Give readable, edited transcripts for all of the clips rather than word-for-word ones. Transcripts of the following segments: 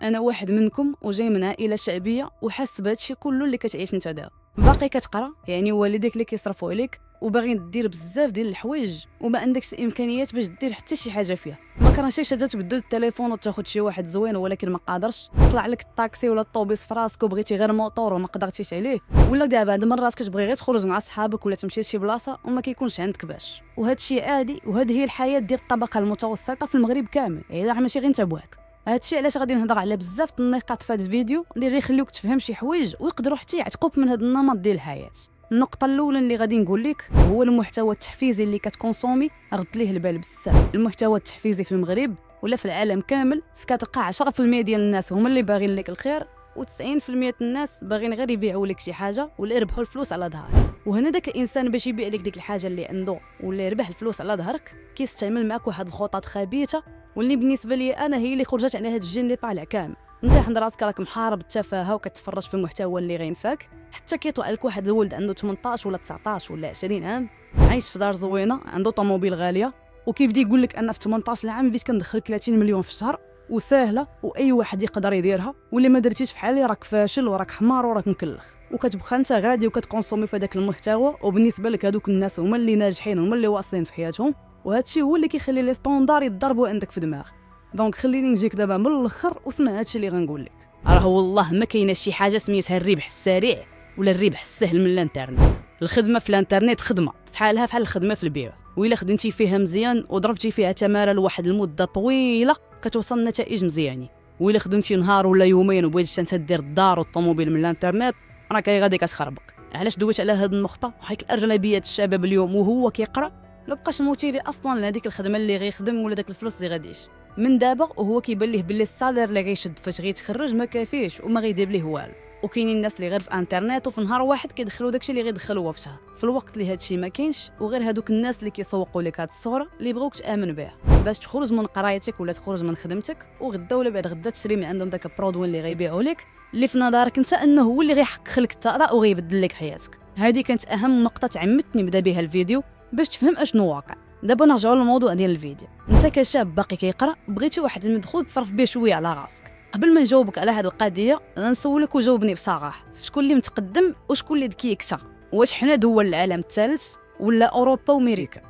انا واحد منكم وجاي من عائله شعبيه وحاس بهادشي كله اللي كتعيش انت دابا. باقي كتقرا، يعني والديك اللي كيصرفوا عليك وباغي دير بزاف ديال الحوايج وما عندكش الامكانيات باش دير حتى شي حاجه فيها. ما كرهتيش تبدل التليفون وتاخذ شي واحد زوين ولكن ما قادرش، طلع لك الطاكسي ولا الطوبيس في راسك وبغيتي غير موطور وما قدرتيش عليه، ولا كاع بعد مرات كتبغي غير تخرج مع صحابك ولا تمشي لشي بلاصه وما كيكونش عندك باش. وهذا الشيء عادي، وهذه هي الحياه ديال الطبقه المتوسطه في المغرب كامل، يعني ماشي غير انت بوحدك. هادشي علاش غادي نهضر على بزاف النقاط في هذا الفيديو اللي يخليوك تفهم شي حوايج ويقدروا حتى يعتقوك من هذا النمط ديال الحياه. النقطة الأولى اللي غادي نقول لك هو المحتوى التحفيزي اللي كتكونسومي، رد ليه البال بزاف. المحتوى التحفيزي في المغرب ولا في العالم كامل كتلقى 10% ديال الناس هما اللي باغيين لك الخير، و90% الناس باغيين غير يبيعوا لك شي حاجة ولا يربحوا الفلوس على ظهرك. وهنا داك الانسان باش يبيع لك ديك الحاجة اللي عنده ولا يربح الفلوس على ظهرك كيستعمل معك واحد الخطط خبيثة، واللي بالنسبة لي أنا هي اللي خرجت على هاد الجين اللي طالع كامل. انت عند راسك راك محارب التفاهه وكتفرج في المحتوى اللي غينفاك، حتى كيطلع لك واحد الولد عنده 18 ولا 19 ولا 20 عام عايش في دار زوينه عنده طوموبيل غاليه وكيبدا يقول لك انا في 18 عام بديت كندخل 30 مليون في الشهر وسهله واي واحد يقدر يديرها، واللي ما درتيش بحالي راك فاشل وراك حمار وراك مكلخ. وكتبقى انت غادي وكتكونسومي في هذاك المحتوى، وبالنسبه لك هذوك الناس هما اللي ناجحين هما اللي واصلين في حياتهم، وهذا الشيء هو اللي كيخلي لي ستوندار يضربوا عندك في دماغك. دونك خليني نجيك دابا من الاخر وسمع هادشي اللي غنقول لك. راه والله ما كاينه شي حاجه سميتها الربح السريع ولا الربح السهل من الانترنت. الخدمه في الانترنت خدمه بحالها بحال الخدمه في البيوت، وإلا خدمتي فيها مزيان وضربتي فيها تماره لواحد المده طويله كتوصل نتائج مزيانه. وإلا خدمتي نهار ولا يومين وبغيتي انت دير الدار والطوموبيل من الانترنت راك غادي كتخربق. علاش دويت على هذه النقطه؟ حيت الاغلبيه الشباب اليوم وهو كيقرا لا بقاش موتيفي اصلا لهذيك الخدمه اللي غيخدم ولا داك الفلوس اللي غادي يشد من دابا، وهو كيبان ليه باللي السالير اللي غيشد فاش غيتخرج ما كافيش وما غيدير ليه والو. وكاينين الناس اللي غير في انترنت وفي نهار واحد كيدخلوا داكشي اللي غيدخلوه في شهر، في الوقت اللي هادشي ما كاينش. وغير هادوك الناس اللي كيسوقوا لك هاد الصوره اللي بغوك تامن بها باش تخرج من قرايتك ولا تخرج من خدمتك وغدا ولا بعد غدا تشري من عندهم داك البرودوي اللي غيبيعوا لك، اللي في نظرك انت انه هو اللي غيحقق لك الثراء وغيبدل لك حياتك. هذه كانت اهم نقطه تعمدتني نبدا بها الفيديو باش تفهم اشنو واقع. دابا نرجعوا للموضوع ديال الفيديو. انت كشاب باقي كيقرا بغيتي واحد المدخول تصرف به شويه على راسك. قبل ما نجاوبك على هذه القضيه غنسولك وجاوبني بصراحه، شكون اللي متقدم وشكون اللي ذكي اكثر؟ واش حنا دول العالم الثالث ولا اوروبا وامريكا؟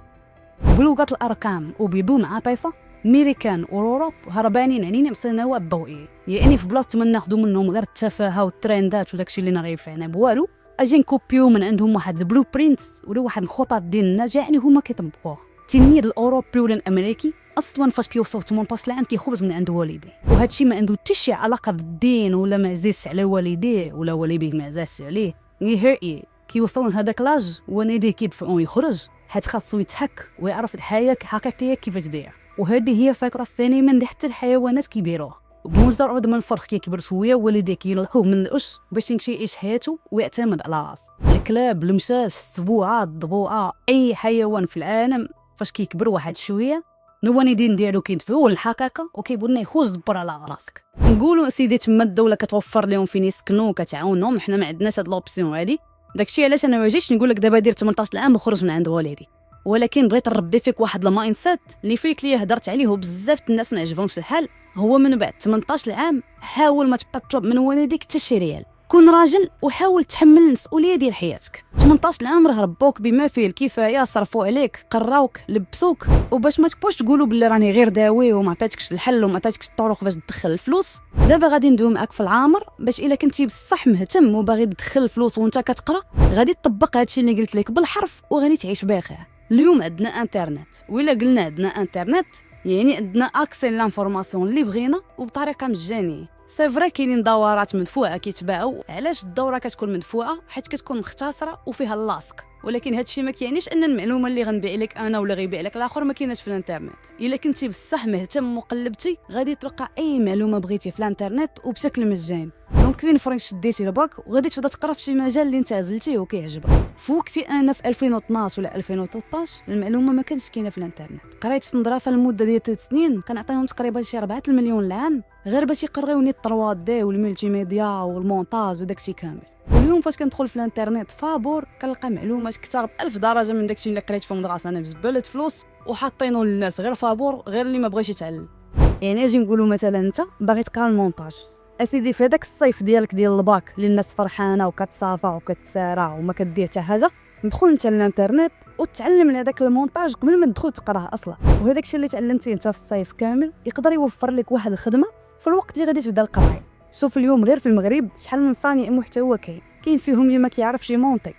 بلغه الارقام وبدون عاطفه، امريكان واوروب هربانين علينا بسنوات ضوئيه، يعني في بلاصه ما ناخذوا منهم غير التفاهه والترندات وداكشي اللي نعرف عنه بوالو، اجي نكوبيو من عندهم واحد البلو برينتس ولا واحد الخطط ديال النجاح يعني هما كيطبقوها. التلميذ الاوروبي ولا الامريكي اصلا فاش كيوصل 18 عام كيخرج من عند والديه، وهادشي ما عنده حتى شي علاقه بالدين ولا ما عزيزش على والديه ولا والديه ما عزازش عليه. نهائي كيوصلوا لهذاك لاج وناديه كيدفعوا يخرج، حيت خاصو يتحك ويعرف الحياه الحقيقيه كيفاش دايره. وهذه هي فكره ثانيه من حتى الحيوانات كيديروها، بمجرد ما الفرخ كيكبر شويه والديه كيلهوه من الأش باش يمشي يعيش حياته ويعتمد على راسه. الكلاب، المشاش، السبوعه، الضبوعه، اي حيوان في العالم فاش كيكبر واحد شويه الوالدين ديالو كيدفعوه للحقيقه وكيقولنا يخوز دبر على راسك. نقولوا سيدي تما الدوله كتوفر لهم فين يسكنوا وكتعاونهم، حنا ما عندناش هاد لوبسيون هادي. داكشي علاش انا ما جيتش نقول لك دابا دير 18 عام وخرج من عند والدي، ولكن بغيت نربي فيك واحد المايند سيت اللي فيك لي هضرت عليه بزاف الناس ما عجبهمش الحال. هو من بعد 18 عام حاول ما تبقى تطلب من والديك حتى شي ريال، كون راجل وحاول تحمل المسؤوليه ديال حياتك. 18 عام راه ربوك بما فيه الكفايه، صرفوا عليك، قراوك، لبسوك، وباش ما تبقاش تقولوا بلي راني غير داوي وما عطيتكش الحل وما عطيتكش الطرق باش تدخل الفلوس. دابا غادي ندوي معاك في العامر باش الا كنتي بصح مهتم وباغي تدخل الفلوس وانت كتقرا غادي تطبق هادشي اللي قلت لك بالحرف وغادي تعيش باخر. اليوم عندنا انترنت، وإلا قلنا عندنا انترنت يعني عندنا اكسي لانفورماسيون اللي بغينا وبطريقه مجانيه. سي فري كاينين دورات مدفوعه كيتباعوا. علاش الدوره كتكون مدفوعه؟ حيت كتكون مختصره وفيها اللاصق، ولكن هادشي ما كيعنيش ان المعلومه اللي غنبيع لك انا ولا غيبيع لك الاخر ما كايناش في الانترنت. الا كنتي بصح مهتم وقلبتي غادي تلقى اي معلومه بغيتي في الانترنت وبشكل مجاني. دونك فين فريق شديتي الباك وغادي تبدا تقرا في شي مجال اللي انت عزلتيه وكيعجبك. فوقتي انا في 2012 ولا 2013 المعلومه ما كانتش كاينه في الانترنت. قريت في مدرسه لمده ديال 3 سنين كنعطيهم تقريبا شي 4 المليون العام غير باش يقريوني 3 دي والملتي ميديا والمونتاج وداكشي كامل. واليوم فاش كندخل في الانترنت فابور كنلقى معلومات كثر ب1000 درجه من داكشي اللي قريت في المدرسه انا بزباله فلوس وحاطينه للناس غير فابور غير اللي ما بغاش يتعلم. يعني اجي نقولوا مثلا انت باغي تقرا المونتاج اسيدي في هذاك الصيف ديالك ديال الباك اللي الناس فرحانه وكتصافى وكتسارع وما كدير حتى حاجه، ندخل انت للانترنت وتعلم هذاك المونتاج قبل ما تدخل تقراه اصلا. وهذاك الشيء اللي تعلمتيه انت في الصيف كامل يقدر يوفر لك واحد الخدمه في الوقت اللي غادي تبدا القرايه. شوف اليوم غير في المغرب شحال من فاني محتوى كاين فيهم اللي ما كيعرفش يمونطي،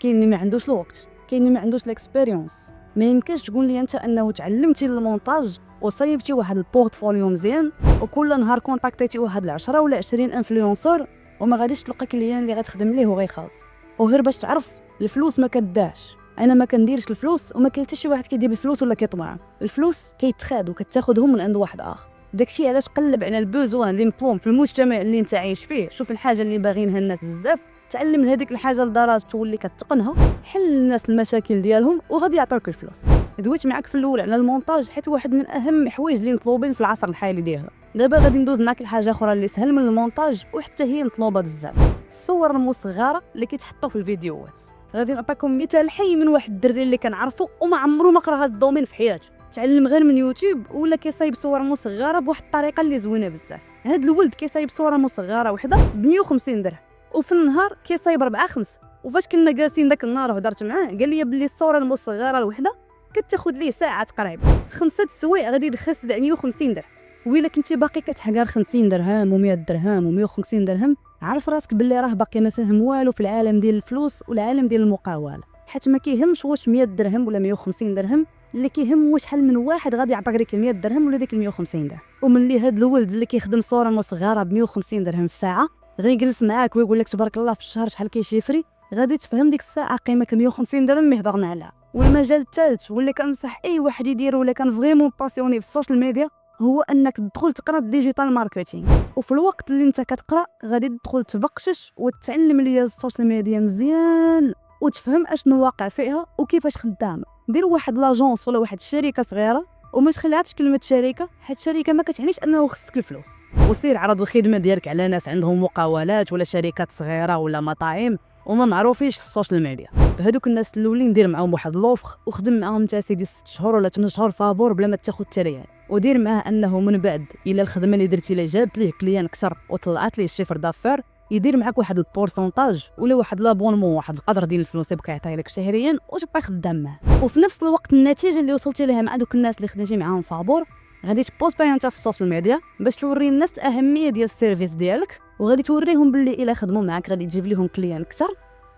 كاين اللي ما عندوش الوقت، كاين اللي ما عندوش الاكسبيريونس. ما يمكنش تقول لي انت انه تعلمتي المونتاج وصيبتي واحد البورتفوليو مزيان وكل نهار كونتاكتيتي واحد 10 ولا 20 انفلونسور وما غاديش تلقى كليان اللي غتخدم ليه وغيخلص. وغير باش تعرف الفلوس ما كداش، انا ما كنديرش الفلوس وما كاين حتى شي واحد كيدير الفلوس ولا كيطمع. الفلوس كيتخاد وكتاخذهم من عند واحد اخر. داكشي علاش قلب على البوزوان لي مطلوب في المجتمع اللي انت عايش فيه. شوف الحاجه اللي باغينها الناس بزاف، تعلم هذيك الحاجه لدرجه تولي كتقنها، حل الناس المشاكل ديالهم وغادي يعطوك الفلوس. دويت معاك في الاول على المونتاج حيت واحد من اهم الحوايج اللي مطلوبين في العصر الحالي ديالها. دابا غادي ندوز معاك لحاجه اخرى اللي سهل من المونتاج وحتى هي مطلوبه بزاف، الصور المصغره اللي كيتحطوا في الفيديوهات. غادي نعطيكم مثال حي من واحد الدري اللي كنعرفو وما عمرو ما قرا هذا الدومين في حياته، تعلم غير من يوتيوب ولا كيصايب صور مصغره بواحد الطريقه اللي زوينه بزاف. هاد الولد كيصايب صوره مصغره وحده ب 150 درهم وفي النهار كيصايب 4-5. وفاش كنا جالسين داك النهار هضرت معاه قال لي بلي الصوره المصغره الوحده كتاخذ ليه ساعه تقريبا، 5 سوايع غادي يخسر 150 درهم. وإلا كنتي باقي كتحقر 50 درهم و100 درهم و150 درهم، عارف راسك باللي راه باقي ما فاهم والو في العالم ديال الفلوس والعالم ديال المقاوله. حيت ما كيهمش واش 100 درهم ولا 150 درهم، اللي كيهم واش شحال من واحد غادي يعطيك ديك 100 درهم ولا ديك 150 درهم. وملي هاد الولد اللي كيخدم صوره مصغره ب 150 درهم الساعه غيجلس معاك ويقول لك تبارك الله في الشهر شحال كيشيفري، غادي تفهم ديك الساعه قيمه 150 درهم اللي هضرنا عليها. والمجال الثالث واللي كنصح اي واحد يديرو ولا كان فريمون باسيوني في السوشيال ميديا هو انك تدخل تقرا الديجيتال ماركتينغ. وفي الوقت اللي انت كتقرا غادي تدخل تبقشش وتتعلم ليا السوشيال ميديا مزيان وتفهم اشنو واقع فيها وكيفاش خدامه. دير واحد لاجونس ولا واحد الشركه صغيره وما تخلعتش كلمه شركه، حيت الشركه ما كتعنيش انه خصك الفلوس. وسير عرض الخدمه ديالك على ناس عندهم مقاولات ولا شركات صغيره ولا مطاعم وما معروفينش في السوشيال ميديا. بهذوك الناس الاولين دير معاهم واحد لوفر وخدم معاهم حتى سيدي 6 شهور ولا 8 شهور فابور بلا ما تاخذ حتى ريال، ودير معاه انه من بعد الى الخدمه اللي درتي ليه جابت ليه كليان اكثر وطلعت ليه الشيفر دافير يدير معاك واحد البورسونتاج ولا واحد لابونمون واحد القدر ديال الفلوس يبقى يعطيه لك شهريا وتبقى خدام معاه. وفي نفس الوقت النتيجه اللي وصلتي لها مع دوك الناس اللي خديتي معاهم فابور غادي تبوستي انت في السوشيال ميديا باش توري الناس الاهميه ديال السيرفيس ديالك، وغادي توريهم باللي الا خدموا معاك غادي تجيب لهم كليان اكثر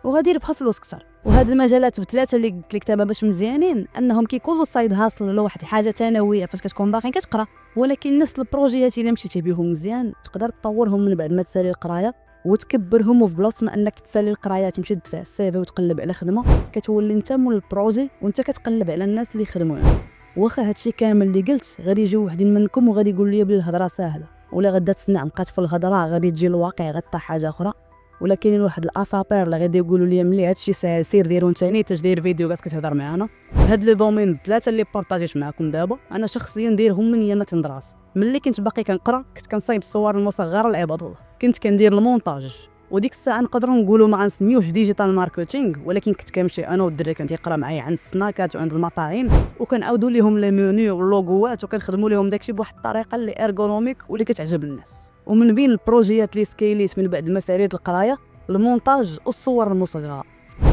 وغادي يربحوا فلوس اكثر. وهاد المجالات بثلاثه اللي قلت لك دابا باش مزيانين انهم كيكونوا سايد هاسل ولا واحد الحاجه ثانويه فاش كتكون باغي كتقرا، ولكن نفس البروجيات الا مشيتي بهم مزيان تقدر تطورهم من بعد ما تسالي القرايه وتكبرهم. وفي بلاصه ما انك تفالي القرايه تمشي تدفع السيفي وتقلب على خدمه، كتولي انت مول البروجي وانت كتقلب على الناس اللي يخدموا. واخا هادشي كامل اللي قلت غادي يجيو وحدين منكم وغادي يقول لي بلي الهضره ساهله ولا غدا تسمع نقات في الهضره غادي تجي الواقع غطى حاجه اخرى. ولكن واحد الافابير اللي غادي يقولوا لي ملي هادشي ساهل سير ديرو نتاني تجدير فيديو كاس كتهضر معانا. هاد لي دومين ثلاثه اللي بارطاجيت معكم دابا انا شخصيا نديرهم من ايام تندراس. ملي كنت باقي كنقرا كنت كنصايب الصور المصغره لعباد الله، كنت كندير المونتاج وديك الساعه نقدروا نقولوا ما غنسميوش ديجيتال ماركتينغ، ولكن كنت كنمشي انا والدري كان تيقرا معايا عند السناكات وعند المطاعم وكنعاودوا لهم لي مونيو واللوغوات وكنخدموا لهم داكشي بواحد الطريقه اللي ارغونوميك واللي كتعجب الناس. ومن بين البروجيات اللي سكيليت من بعد المفاريد القرايه المونتاج والصور المصغره.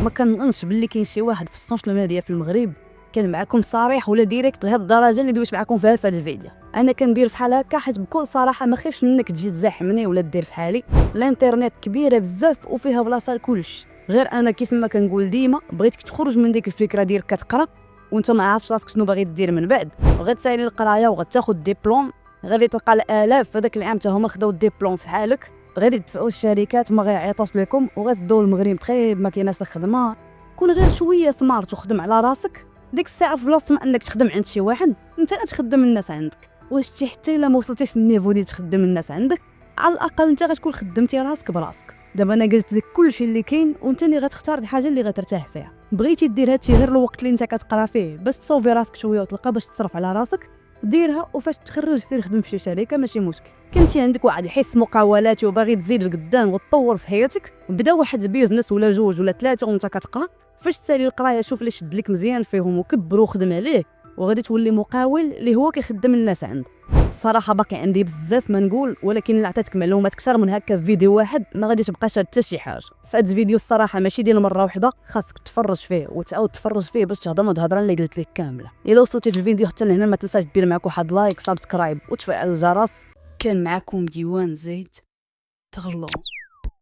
ما كنظنش باللي كاين شي واحد في السوشيال ميديا في المغرب كان معكم صريح ولا ديريكت لهاد الدرجه اللي دويت معكم فيها في هذا الفيديو. انا كندير بحال هكا حيت بكل صراحه ما خايفش منك تجي تزاحمني ولا دير في حالي. الانترنت كبيره بزاف وفيها بلاصه لكلشي، غير انا كيف ما كنقول ديما بغيتك تخرج من ديك الفكره ديالك كتقرا وانت ما عارفش راسك شنو باغي دير من بعد، غتسالي القرايه وغتاخذ ديبلوم. غادي تلقى الالاف في هذاك العام حتى هما خداو الديبلوم في حالك، غادي تدفعوا الشركات ما غيعيطوش لكم وغتدوا المغرب بخير ما كايناش الخدمه. كون غير شويه سمارت وخدم على راسك، ديك الساعه في بلاصه ما انك تخدم عند شي واحد انت تخدم الناس عندك. واش تي حتى الا ما وصلتي في النيفو اللي تخدم الناس عندك على الاقل انت غتكون خدمتي راسك براسك. دابا انا قلت لك كلشي اللي كاين وانت اللي غتختار الحاجه اللي غترتاح فيها. بغيتي دير هادشي غير الوقت اللي انت كتقرا فيه باش تصوفي راسك شويه وتلقى باش تصرف على راسك ديرها، وفاش تخرج سير خدم في شي شركه ماشي مشكل. كنتي عندك واحد الحس مقاولاتي وباغي تزيد لقدام وتطور في حياتك بدا واحد البيزنس ولا جوج ولا ثلاثه وانت كتقرا. فاش تسالي القرايه شوف اللي شد لك مزيان فيهم وكبر وخدم عليه وغادي تولي مقاول اللي هو كيخدم الناس عنده. الصراحه باقي عندي بزاف ما نقول، ولكن اللي عطيتك معلومات اكثر من هكا في فيديو واحد ما غادي تبقى شاد حتى شي حاجه. فهاد الفيديو الصراحه ماشي ديال مره واحده، خاصك تفرج فيه وتعاود تفرج فيه باش تهضر الهضره اللي قلت لك كامله. الا وصلتي في الفيديو حتى لهنا ما تنساش دير معاك واحد لايك، سبسكرايب وتفعل الجرس. كان معكم ديوان زيد تغلو.